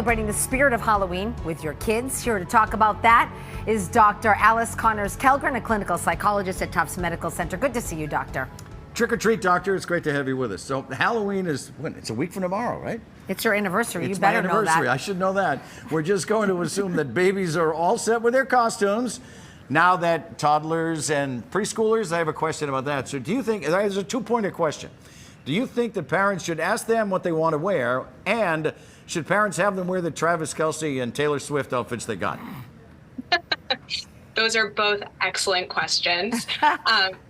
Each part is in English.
celebrating the spirit of Halloween with your kids. Here to talk about that is Dr. Alice Connors-Kellgren, a clinical psychologist at Tufts Medical Center. Good to see you, doctor. Trick or treat, doctor. It's great to have you with us. So Halloween is when? It's a week from tomorrow, right? It's your anniversary. It's you better my anniversary. know that. I should know that. We're just going to assume that babies are all set with their costumes. Now that toddlers and preschoolers, I have a question about that. So do you think, there's a two-pointer question. Do you think that parents should ask them what they want to wear, and should parents have them wear the Travis Kelce and Taylor Swift outfits they got? Those are both excellent questions.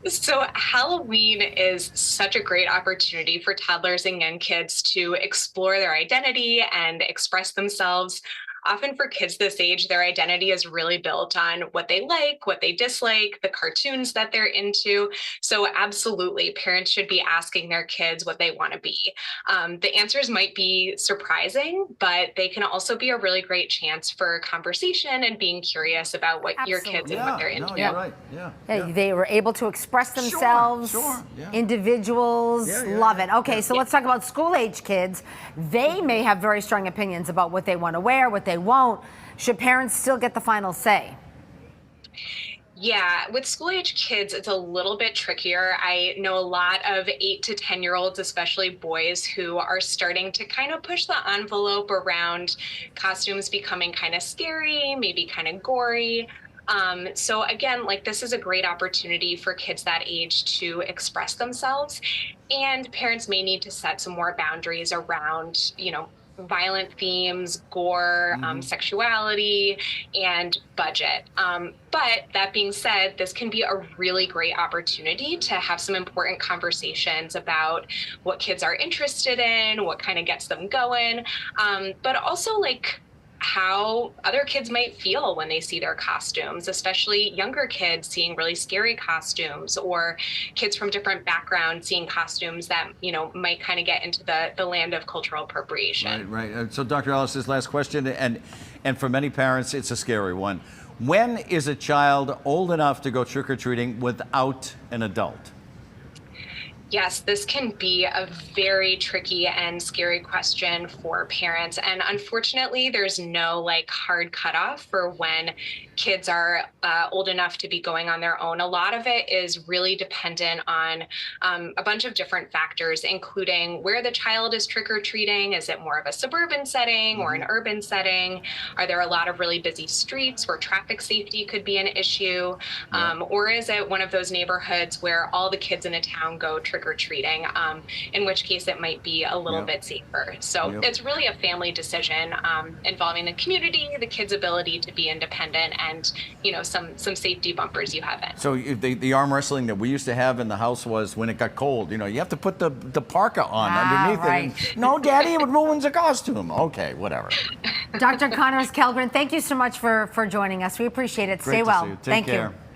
So Halloween is such a great opportunity for toddlers and young kids to explore their identity and express themselves. Often for kids this age, their identity is really built on what they like, what they dislike, the cartoons that they're into. So absolutely, parents should be asking their kids what they want to be. The answers might be surprising, but they can also be a really great chance for conversation and being curious about what your kids and what they're into. No, you're right. Yeah. They were able to express themselves. Sure. Yeah. Individuals love it. Okay, so let's talk about school-age kids. They may have very strong opinions about what they want to wear, what they won't. Should parents still get the final say? Yeah, with school age kids, it's a little bit trickier. I know a lot of 8 to 10-year-olds, especially boys, who are starting to kind of push the envelope around costumes becoming kind of scary, maybe kind of gory. So again, like, this is a great opportunity for kids that age to express themselves, and parents may need to set some more boundaries around, violent themes, gore, sexuality, and budget. But that being said, this can be a really great opportunity to have some important conversations about what kids are interested in, what kind of gets them going, but also how other kids might feel when they see their costumes, especially younger kids seeing really scary costumes, or kids from different backgrounds seeing costumes that, might kind of get into the land of cultural appropriation. Right. So Dr. Alice, this last question, and for many parents, it's a scary one. When is a child old enough to go trick-or-treating without an adult? Yes, this can be a very tricky and scary question for parents. And unfortunately, there's no hard cutoff for when kids are old enough to be going on their own. A lot of it is really dependent on a bunch of different factors, including where the child is trick-or-treating. Is it more of a suburban setting or an urban setting? Are there a lot of really busy streets where traffic safety could be an issue? Or is it one of those neighborhoods where all the kids in a town go trick-or-treating, in which case it might be a little bit safer. So it's really a family decision involving the community, the kids' ability to be independent, and some safety bumpers you have in. So the arm wrestling that we used to have in the house was when it got cold, you have to put the parka on underneath it. And, no, Daddy, it ruins the costume. Okay, whatever. Dr. Connors-Kellgren, thank you so much for joining us. We appreciate it. Great Stay well. To see you. Take Thank care. you.